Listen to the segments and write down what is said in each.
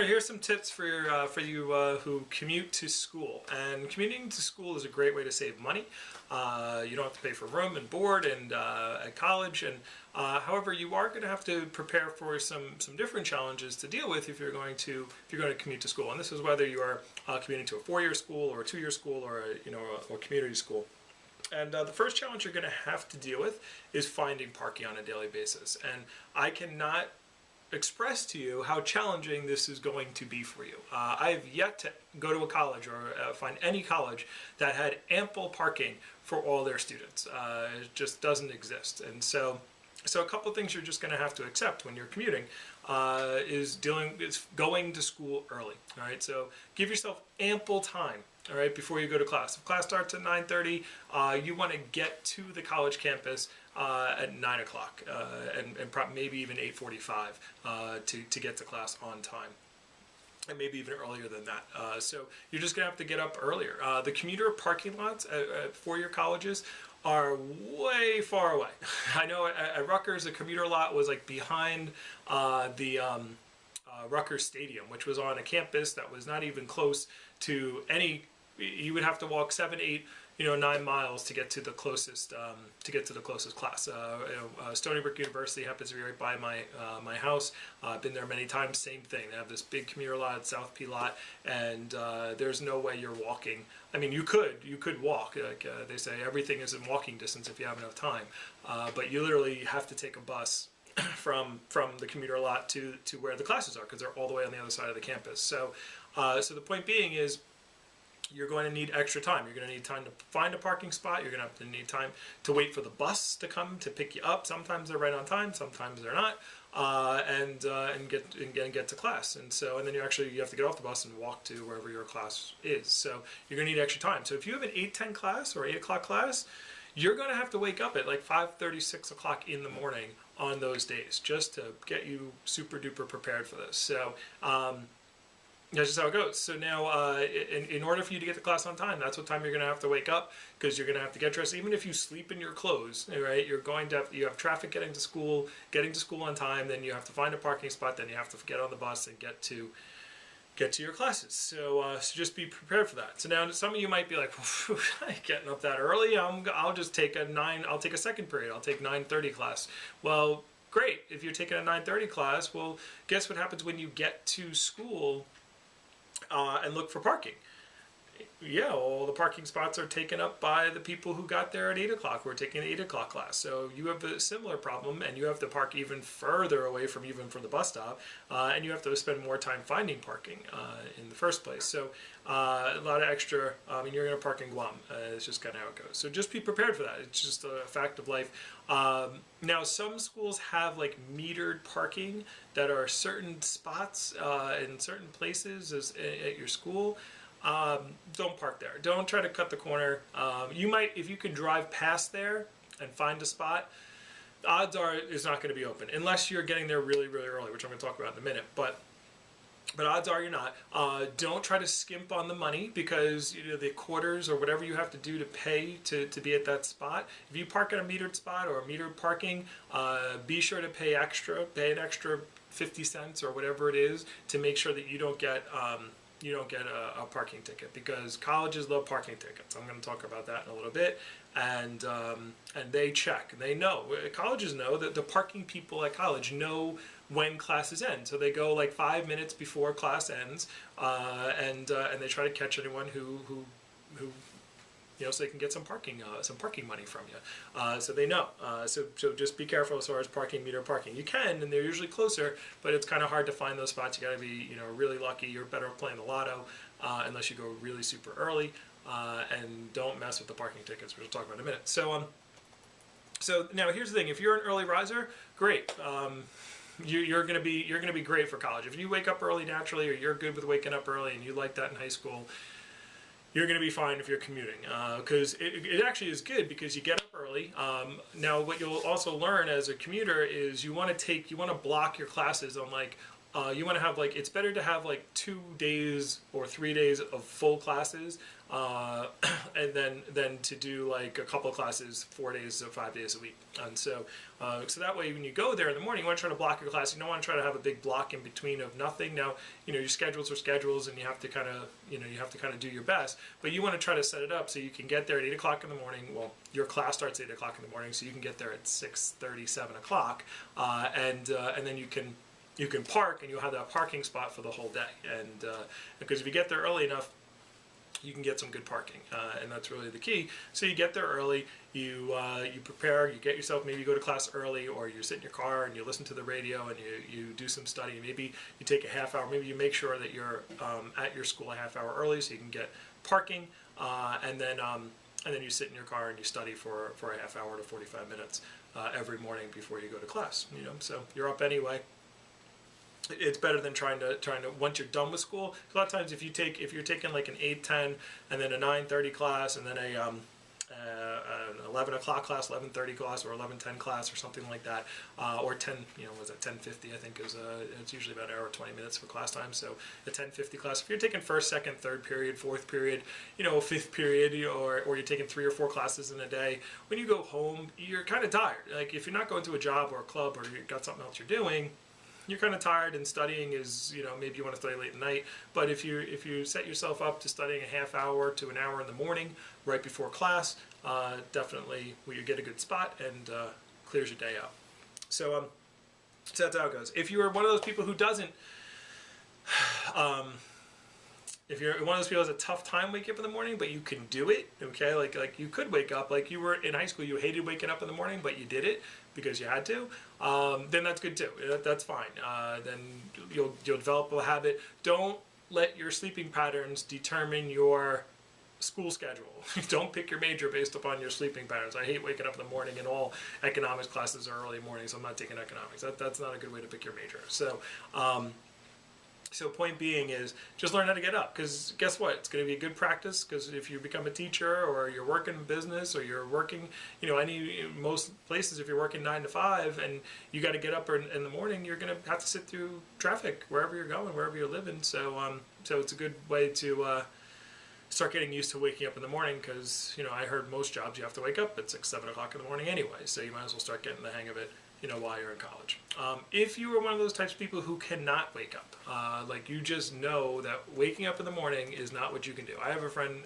All right, here's some tips for you who commute to school. And commuting to school is a great way to save money. You don't have to pay for room and board and at college. And however, you are going to have to prepare for some different challenges to deal with if you're going to commute to school. And this is whether you are commuting to a 4-year school or a 2-year school or a community school. And the first challenge you're going to have to deal with is finding parking on a daily basis. And I cannot express to you how challenging this is going to be for you. I have yet to go to a college or find any college that had ample parking for all their students. It just doesn't exist. And so a couple of things you're just going to have to accept when you're commuting is going to school early. All right, so give yourself ample time. All right, before you go to class. If class starts at 9:30, you want to get to the college campus at 9 o'clock and maybe even 8:45 to get to class on time. And maybe even earlier than that. So you're just going to have to get up earlier. The commuter parking lots at 4-year colleges are way far away. I know at Rutgers, the commuter lot was like behind the Rutgers Stadium, which was on a campus that was not even close to any. You would have to walk 7, 8, 9 miles to get to the closest class. Stony Brook University happens to be right by my house. I've been there many times. Same thing. They have this big commuter lot, South P lot, and there's no way you're walking. I mean, you could walk. Like they say, everything is in walking distance if you have enough time. But you literally have to take a bus from the commuter lot to where the classes are, because they're all the way on the other side of the campus. So the point being is, you're going to need extra time. You're going to need time to find a parking spot. You're going to have to need time to wait for the bus to come to pick you up. Sometimes they're right on time, sometimes they're not, and get to class. And then you have to get off the bus and walk to wherever your class is. So you're going to need extra time. So if you have an 8:10 class or 8 o'clock class, you're going to have to wake up at like 5:30, 6 o'clock in the morning on those days just to get you super duper prepared for this. So that's just how it goes. So now, in order for you to get to class on time, that's what time you're going to have to wake up, because you're going to have to get dressed. Even if you sleep in your clothes, right? You have traffic getting to school on time. Then you have to find a parking spot. Then you have to get on the bus and get to your classes. So just be prepared for that. So now some of you might be like, I ain't getting up that early. I'll just take I'll take a second period. I'll take 9:30 class. Well, great. If you're taking a 9:30 class, well, guess what happens when you get to school? And look for parking. Yeah, all the parking spots are taken up by the people who got there at 8 o'clock, who are taking the 8 o'clock class. So you have a similar problem, and you have to park even further away from the bus stop, and you have to spend more time finding parking in the first place. So a lot of extra, you're going to park in Guam. It's just kind of how it goes. So just be prepared for that. It's just a fact of life. Now, some schools have like metered parking that are certain spots in certain places at your school. Don't park there. Don't try to cut the corner. You might, if you can drive past there and find a spot, odds are it's not going to be open unless you're getting there really, really early, which I'm going to talk about in a minute. But odds are you're not. Don't try to skimp on the money, because the quarters or whatever you have to do to pay to be at that spot. If you park at a metered spot or a metered parking, be sure to pay an extra 50 cents or whatever it is to make sure that you don't get a parking ticket, because colleges love parking tickets. I'm going to talk about that in a little bit. And they check. They know. Colleges know that the parking people at college know when classes end. So they go like 5 minutes before class ends, and they try to catch anyone who so they can get some parking money from you. So they know. So just be careful as far as meter parking. You can, and they're usually closer, but it's kind of hard to find those spots. You got to be really lucky. You're better off playing the lotto, unless you go really super early, and don't mess with the parking tickets, which we'll talk about in a minute. So now here's the thing: if you're an early riser, great. You're gonna be great for college. If you wake up early naturally, or you're good with waking up early, and you like that in high school, you're going to be fine if you're commuting, because it actually is good, because you get up early. Now, what you'll also learn as a commuter is you want to block your classes on you want to have it's better to have 2 days or 3 days of full classes and then to do like a couple of classes 4 days or 5 days a week. And so so that way when you go there in the morning, you want to try to block your class. You don't want to try to have a big block in between of nothing. Now, your schedules are schedules, and you have to kind of do your best, but you want to try to set it up so you can get there at 8 o'clock in the morning. Well, your class starts at 8 o'clock in the morning, so you can get there at 6:30, 7 o'clock, and then you can park, and you'll have that parking spot for the whole day. And because if you get there early enough, you can get some good parking, and that's really the key. So you get there early, you prepare, you get yourself, maybe you go to class early, or you sit in your car and you listen to the radio and you do some study. Maybe you take a half hour, maybe you make sure that you're at your school a half hour early so you can get parking, and then you sit in your car and you study for a half hour to 45 minutes every morning before you go to class. So you're up anyway. It's better than trying to once you're done with school. A lot of times if you're taking like an 8:10 and then a 9:30 class and then an 11 o'clock class, 11:30 class, or 11:10 class, or something like that, or 10, was it 10:50? I think is it's usually about an hour 20 minutes for class time. So a 10:50 class. If you're taking first, second, third period, fourth period, fifth period, or you're taking 3 or 4 classes in a day, when you go home, you're kind of tired. Like if you're not going to a job or a club or you've got something else you're doing, you're kind of tired, and studying is, maybe you want to study late at night, but if you set yourself up to studying a half hour to an hour in the morning right before class, definitely you get a good spot and clears your day out. So that's how it goes. If you're one of those people who doesn't, if you're one of those people who has a tough time waking up in the morning, but you can do it, okay? Like you could wake up, like you were in high school, you hated waking up in the morning, but you did it because you had to, then that's good too. That's fine. Then you'll develop a habit. Don't let your sleeping patterns determine your school schedule. Don't pick your major based upon your sleeping patterns. I hate waking up in the morning, and all economics classes are early mornings, so I'm not taking economics. That's not a good way to pick your major. So point being is just learn how to get up, because guess what? It's going to be a good practice, because if you become a teacher or you're working in business or you're working, most places, if you're working 9 to 5 and you got to get up in the morning, you're going to have to sit through traffic wherever you're going, wherever you're living. So it's a good way to start getting used to waking up in the morning, because, I heard most jobs you have to wake up at 6, 7 o'clock in the morning anyway, so you might as well start getting the hang of it while you're in college. If you are one of those types of people who cannot wake up, like you just know that waking up in the morning is not what you can do. I have a friend,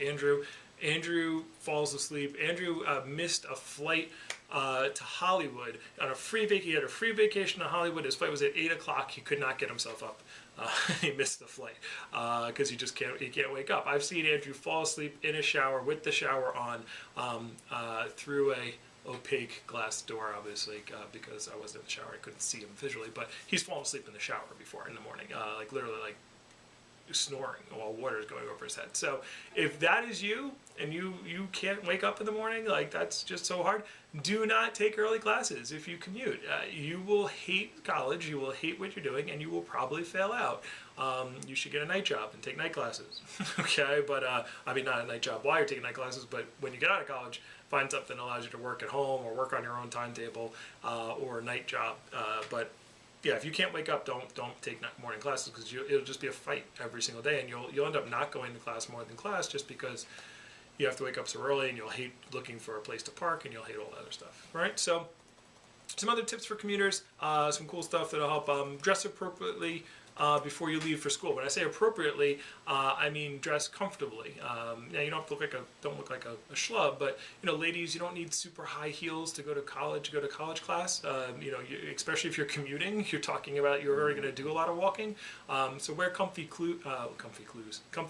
Andrew. Andrew falls asleep. Andrew missed a flight to Hollywood on a free vacation. He had a free vacation to Hollywood. His flight was at 8 o'clock. He could not get himself up. He missed the flight because he can't wake up. I've seen Andrew fall asleep in a shower with the shower on through a opaque glass door, obviously, because I wasn't in the shower. I couldn't see him visually, but he's fallen asleep in the shower before in the morning, like literally like snoring while water is going over his head. So if that is you and you can't wake up in the morning, like that's just so hard, do not take early classes if you commute. You will hate college, you will hate what you're doing, and you will probably fail out. You should get a night job and take night classes. Okay, but I mean, not a night job while you're taking night classes, but when you get out of college, find something that allows you to work at home or work on your own timetable, or a night job. But yeah, if you can't wake up, don't take morning classes, because it'll just be a fight every single day, and you'll end up not going to class more than class just because you have to wake up so early, and you'll hate looking for a place to park, and you'll hate all that other stuff. Right? So some other tips for commuters, some cool stuff that'll help. Dress appropriately before you leave for school. When I say appropriately, I mean dress comfortably. Now you don't have to look like a schlub, but ladies, you don't need super high heels to go to college. Class. Especially if you're commuting, you're talking about you're already going to do a lot of walking. So wear comfy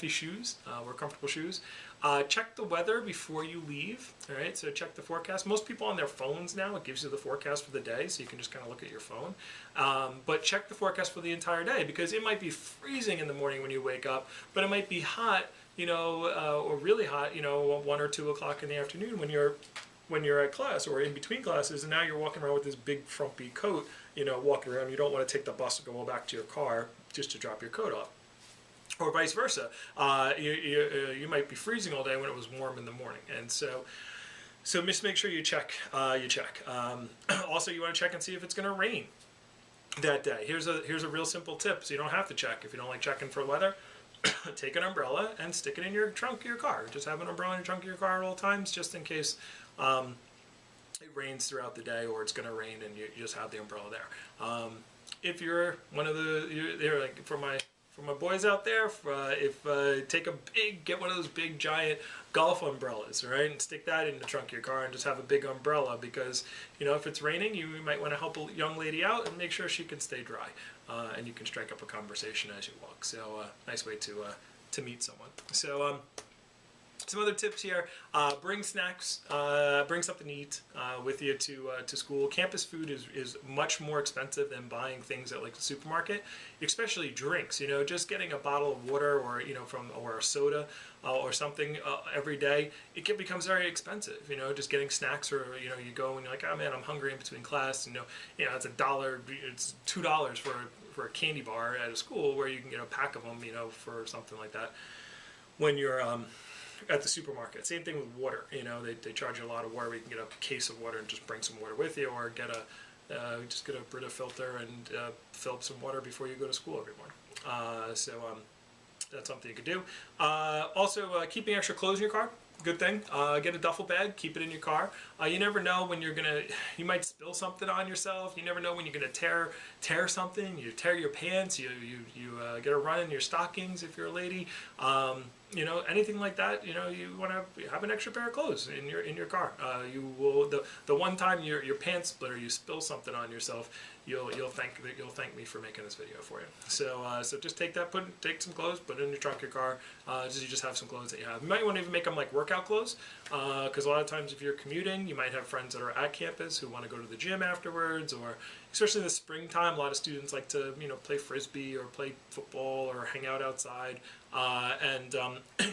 shoes. Wear comfortable shoes. Check the weather before you leave. All right, so check the forecast. Most people on their phones now, it gives you the forecast for the day, so you can just kind of look at your phone. But check the forecast for the entire day, because it might be freezing in the morning when you wake up, but it might be hot, or really hot, 1 or 2 o'clock in the afternoon when you're at class or in between classes, and now you're walking around with this big frumpy coat, walking around. You don't want to take the bus and go back to your car just to drop your coat off. Or vice versa. You might be freezing all day when it was warm in the morning, and so just make sure you check. Also, you want to check and see if it's going to rain that day. Here's a real simple tip, so you don't have to check if you don't like checking for weather. take an umbrella and stick it in your trunk of your car. Just have an umbrella in your trunk of your car at all times, just in case it rains throughout the day, or it's going to rain and you just have the umbrella there. If you're one of they're like for my boys out there, get one of those big giant golf umbrellas, right, and stick that in the trunk of your car and just have a big umbrella, because if it's raining, you might want to help a young lady out and make sure she can stay dry, and you can strike up a conversation as you walk. So nice way to meet someone. So some other tips here: bring snacks, bring something to eat with you to school. Campus food is much more expensive than buying things at like the supermarket, especially drinks. Just getting a bottle of water or or a soda or something every day, becomes very expensive. Just getting snacks, or you go and you're like, oh man, I'm hungry in between class. It's $1, it's $2 for a candy bar at a school, where you can get a pack of them, for something like that. When you're at the supermarket, same thing with water. They charge you a lot of water. You can get a case of water and just bring some water with you, or just get a Brita filter and fill up some water before you go to school every morning. That's something you could do. Also, keeping extra clothes in your car. Good thing. Get a duffel bag, keep it in your car. You never know when you might spill something on yourself. You never know when you're gonna tear something. You tear your pants. You get a run in your stockings if you're a lady. Anything like that. You want to have an extra pair of clothes in your car. You will the one time your pants split or you spill something on yourself, you'll thank me for making this video for you. So just take some clothes, put it in your trunk of your car. You just have some clothes that you have. You might want to even make them like workout clothes, because a lot of times if you're commuting, you might have friends that are at campus who want to go to the gym afterwards, or especially in the springtime, a lot of students like to play frisbee or play football or hang out outside, and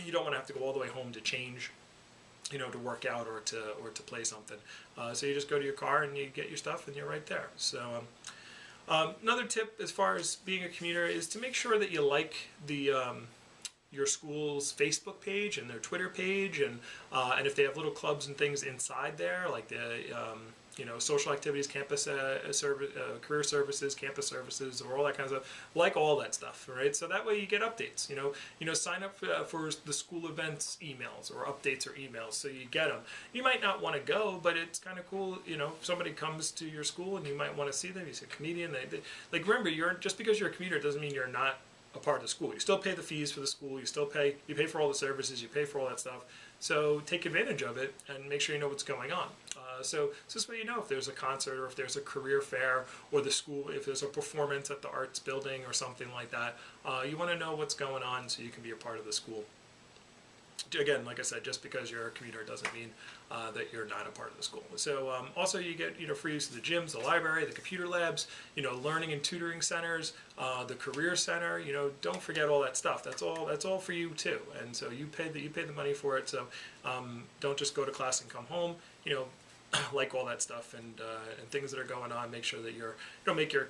you don't want to have to go all the way home to change, to work out or to play something. So you just go to your car and you get your stuff and you're right there. So another tip as far as being a commuter is to make sure that you like your school's Facebook page and their Twitter page, and if they have little clubs and things inside there, like the social activities, campus career services, campus services, or all that kind of stuff. Like all that stuff, right? So that way you get updates. Sign up for the school events emails or updates or emails, so you get them. You might not want to go, but it's kind of cool. If somebody comes to your school and you might want to see them. You see a comedian. Like, remember, just because you're a commuter doesn't mean you're not a part of the school. You still pay the fees for the school. You pay for all the services. You pay for all that stuff. So take advantage of it and make sure you know what's going on. So this way if there's a concert, or if there's a career fair, or the school, if there's a performance at the arts building or something like that, you want to know what's going on so you can be a part of the school. Again, like I said, just because you're a commuter doesn't mean that you're not a part of the school. So also you get free use of the gyms, the library, the computer labs, learning and tutoring centers, the career center. Don't forget all that stuff. That's all for you too. And so you pay the money for it. So don't just go to class and come home. Like all that stuff and things that are going on. Make sure that don't make your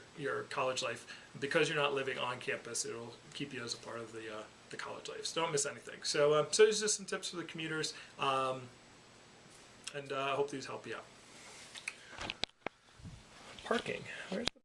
college life, because you're not living on campus, it'll keep you as a part of the college life. So don't miss anything. So there's just some tips for the commuters, and I hope these help you out. Parking. Where's the